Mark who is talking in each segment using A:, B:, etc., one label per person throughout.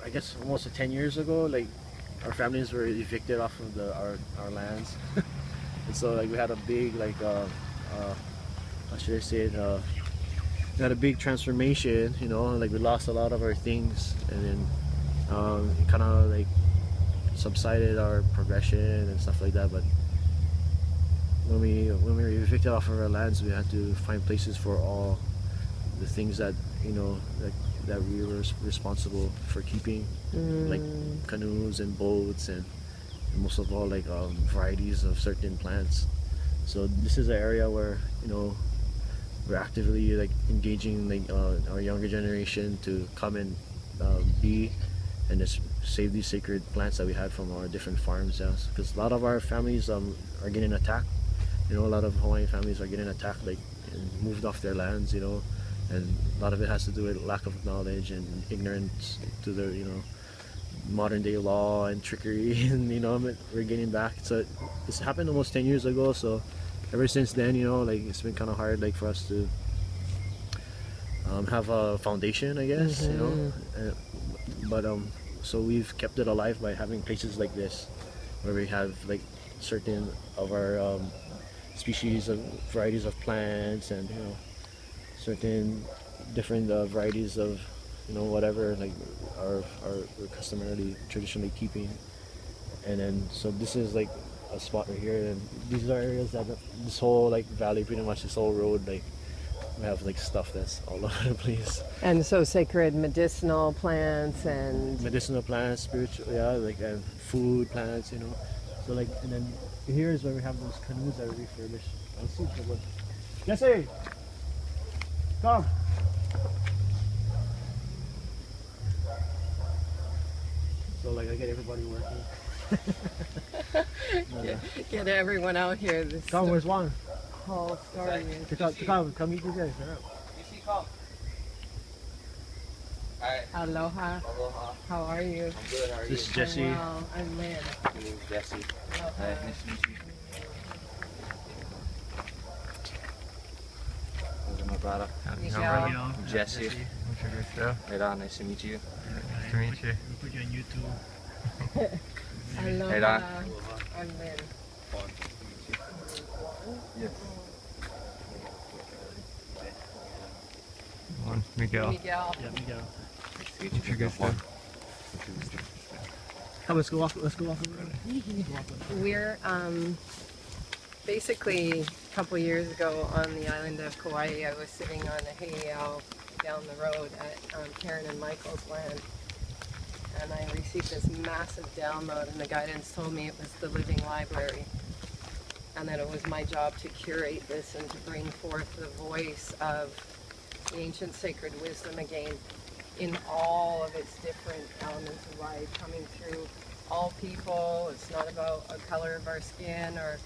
A: I guess almost 10 years ago, like our families were evicted off of our lands, and so like we had a big how should I say it? We had a big transformation, you know. Like we lost a lot of our things, and then it kind of like subsided our progression and stuff like that. But when we were evicted off of our lands, we had to find places for all the things that that we were responsible for keeping, like canoes and boats, and most of all like varieties of certain plants. So this is an area where we're actively like engaging like our younger generation to come and be and just save these sacred plants that we had from our different farms. Yes, because a lot of our families are getting attacked. A lot of Hawaiian families are getting attacked, like, and moved off their lands, and a lot of it has to do with lack of knowledge and ignorance to the modern day law and trickery. And we're getting back. So this happened almost 10 years ago, so ever since then, like it's been kind of hard, like, for us to have a foundation, I guess. But so we've kept it alive by having places like this where we have like certain of our species of varieties of plants, and certain different varieties of whatever like we're customarily traditionally keeping. And then so this is like a spot right here, and these are areas that this whole like valley, pretty much this whole road, like we have like stuff that's all over the place.
B: And so sacred medicinal plants and
A: spiritual, yeah, like, and food plants, so like. And then here is where we have those canoes that are refurbished. Let's see if it works. Jesse, come. So like I get everybody working.
B: Get everyone out here.
A: Come, where's Juan?
B: Whole story.
A: Come meet these guys.
C: Come. Alright.
B: Aloha.
C: Aloha.
B: How are you?
C: I'm good. How are you?
A: This is Jesse.
B: Well, I'm Lynn.
C: My name's Jesse. Hi, nice to meet you. Those are my brother.
B: Miguel.
C: I'm Jesse. Right on. Nice to meet you.
D: Nice to meet you.
A: We'll put you on YouTube.
B: Aloha.
C: Hey, Don.
B: I'm Lynn.
C: Yes.
D: One, Miguel.
B: Miguel.
A: Yeah, we go.
D: Introduce them.
A: Come, let's go off the road.
B: We're basically a couple years ago on the island of Kauai. I was sitting on a heiau down the road at Karen and Michael's land, and I received this massive download, and the guidance told me it was the living library, and that it was my job to curate this and to bring forth the voice of the ancient sacred wisdom again in all of its different elements of life, coming through all people. It's not about a color of our skin or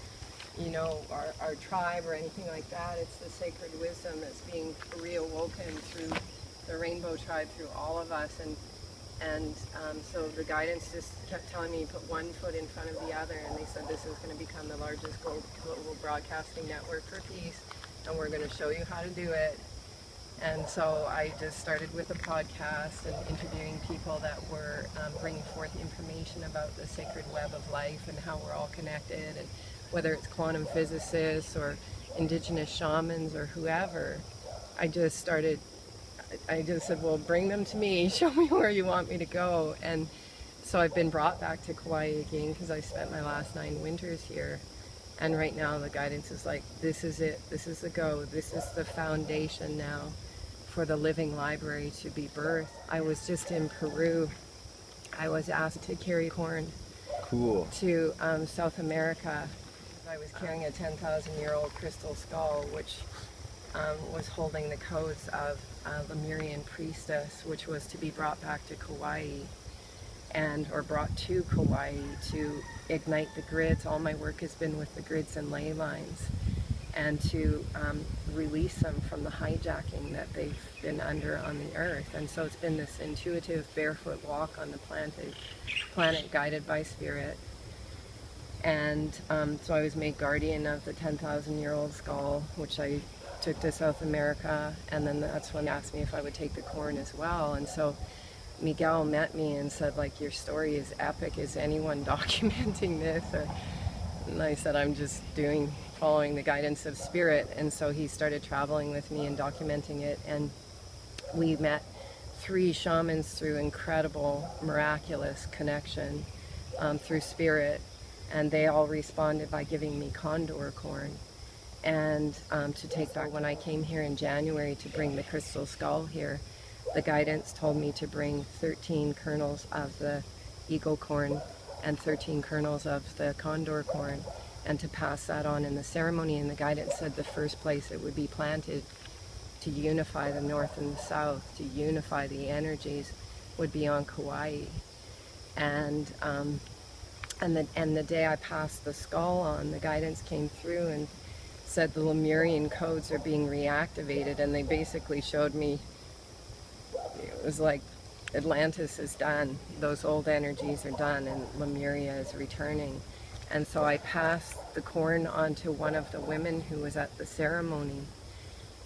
B: our tribe or anything like that. It's the sacred wisdom that's being reawoken through the rainbow tribe, through all of us. And so the guidance just kept telling me, put one foot in front of the other, and they said this is going to become the largest global broadcasting network for peace, and we're going to show you how to do it. And so I just started with a podcast and interviewing people that were bringing forth information about the sacred web of life and how we're all connected, and whether it's quantum physicists or indigenous shamans or whoever. I just said, well, bring them to me, show me where you want me to go. And so I've been brought back to Kauai again because I spent my last 9 winters here. And right now the guidance is like, this is it, this is the go, this is the foundation now for the living library to be birthed. I was just in Peru. I was asked to carry corn to South America. I was carrying a 10,000-year-old crystal skull, which was holding the codes of the Lemurian priestess, which was to be brought back to Kauai, or brought to Kauai to ignite the grids. All my work has been with the grids and ley lines, and to release them from the hijacking that they've been under on the earth. And so it's been this intuitive barefoot walk on the planet guided by spirit. And so I was made guardian of the 10,000-year-old skull, which I took to South America, and then that's when they asked me if I would take the corn as well. And so Miguel met me and said, like, your story is epic. Is anyone documenting this? And I said, I'm just following the guidance of spirit. And so he started traveling with me and documenting it. And we met 3 shamans through incredible, miraculous connection through spirit. And they all responded by giving me condor corn. And to take back, when I came here in January to bring the crystal skull here, the guidance told me to bring 13 kernels of the eagle corn and 13 kernels of the condor corn, and to pass that on in the ceremony. And the guidance said the first place it would be planted to unify the north and the south, to unify the energies, would be on Kauai. And the day I passed the skull on, the guidance came through and said the Lemurian codes are being reactivated, and they basically showed me, it was like Atlantis is done, those old energies are done, and Lemuria is returning. And so I passed the corn on to one of the women who was at the ceremony.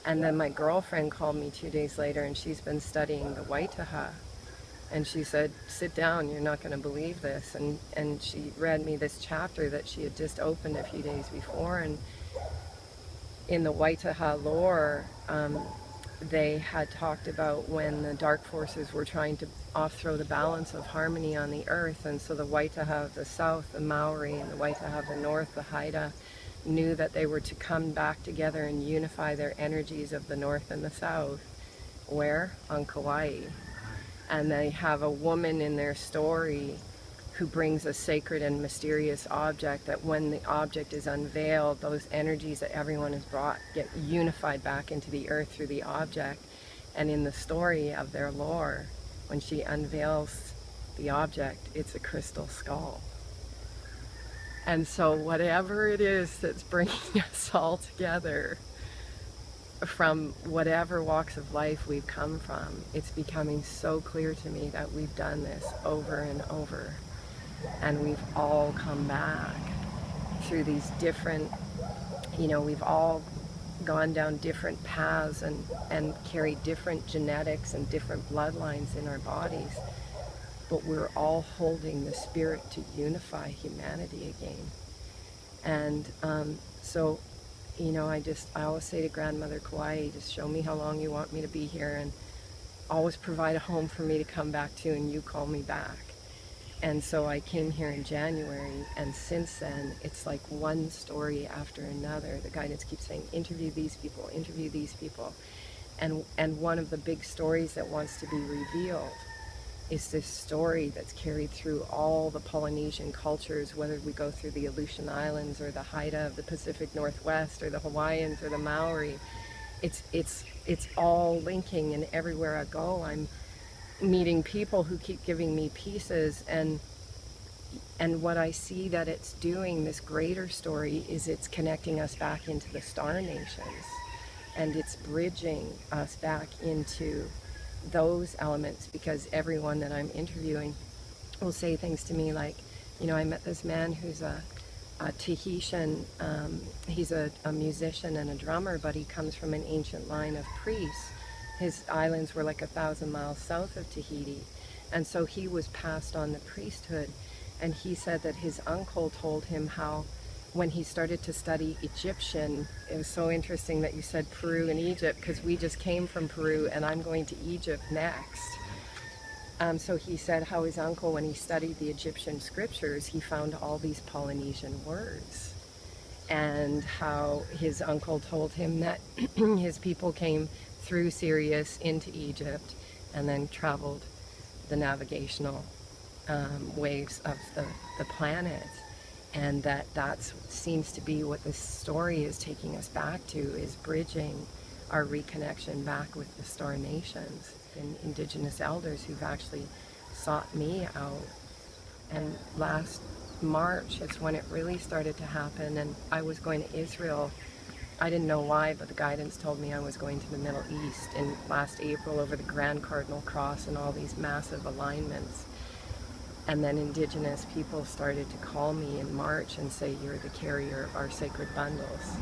B: And then my girlfriend called me 2 days later, and she's been studying the Waitaha. And she said, sit down, you're not going to believe this. And she read me this chapter that she had just opened a few days before. And in the Waitaha lore, they had talked about when the dark forces were trying to off-throw the balance of harmony on the earth. And so the Waitaha of the south, the Maori, and the Waitaha of the north, the Haida, knew that they were to come back together and unify their energies of the north and the south. Where? On Kauai. And they have a woman in their story who brings a sacred and mysterious object, that when the object is unveiled, those energies that everyone has brought get unified back into the earth through the object. And in the story of their lore, when she unveils the object, it's a crystal skull. And so whatever it is that's bringing us all together, from whatever walks of life we've come from, it's becoming so clear to me that we've done this over and over. And we've all come back through these different, we've all gone down different paths and carried different genetics and different bloodlines in our bodies. But we're all holding the spirit to unify humanity again. And so, I always say to Grandmother Kauai, just show me how long you want me to be here, and always provide a home for me to come back to, and you call me back. And so I came here in January, and since then, it's like one story after another. The guidance keeps saying, interview these people, interview these people. And one of the big stories that wants to be revealed is this story that's carried through all the Polynesian cultures, whether we go through the Aleutian Islands or the Haida of the Pacific Northwest or the Hawaiians or the Maori. It's all linking, and everywhere I go, I'm meeting people who keep giving me pieces, and what I see that it's doing, this greater story, is it's connecting us back into the star nations, and it's bridging us back into those elements, because everyone that I'm interviewing will say things to me like, I met this man who's a Tahitian, he's a musician and a drummer, but he comes from an ancient line of priests. His islands were like 1,000 miles south of Tahiti, and so he was passed on the priesthood. And he said that his uncle told him how, when he started to study Egyptian, it was so interesting that you said Peru and Egypt, because we just came from Peru and I'm going to Egypt next. So he said how his uncle, when he studied the Egyptian scriptures, he found all these Polynesian words, and how his uncle told him that his people came through Sirius into Egypt and then traveled the navigational waves of the planet. And that seems to be what this story is taking us back to, is bridging our reconnection back with the star nations and Indigenous elders who've actually sought me out. And last March, it's when it really started to happen, and I was going to Israel. I didn't know why, but the guidance told me I was going to the Middle East in last April over the Grand Cardinal Cross and all these massive alignments. And then Indigenous people started to call me in March and say, you're the carrier of our sacred bundles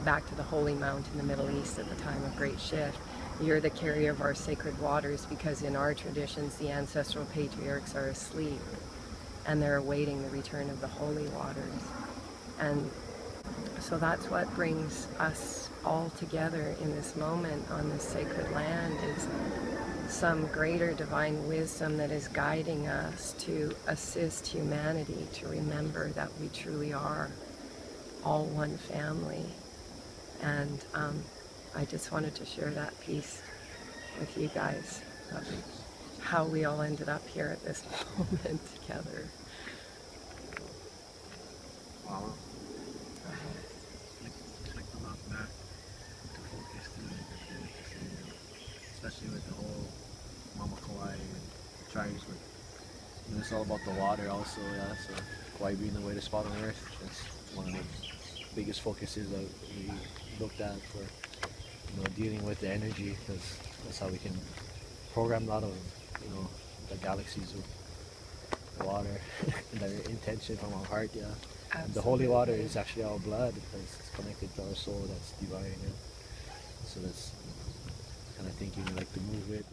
B: back to the Holy Mount in the Middle East at the time of Great Shift. You're the carrier of our sacred waters, because in our traditions the ancestral patriarchs are asleep and they're awaiting the return of the holy waters. And so that's what brings us all together in this moment on this sacred land, is some greater divine wisdom that is guiding us to assist humanity to remember that we truly are all one family. And I just wanted to share that piece with you guys of how we all ended up here at this moment together.
A: Wow. Click a lot back to focus especially with the whole Mama Kauai tribes. But it's all about the water also, yeah. So Kauai being the wettest spot on earth, that's one of the biggest focuses that we looked at for dealing with the energy, because that's how we can program a lot of the galaxies with the water and the intention from our heart, yeah. And the holy water is actually our blood, because it's connected to our soul, that's divine, yeah. So that's kind of thinking we like to move with.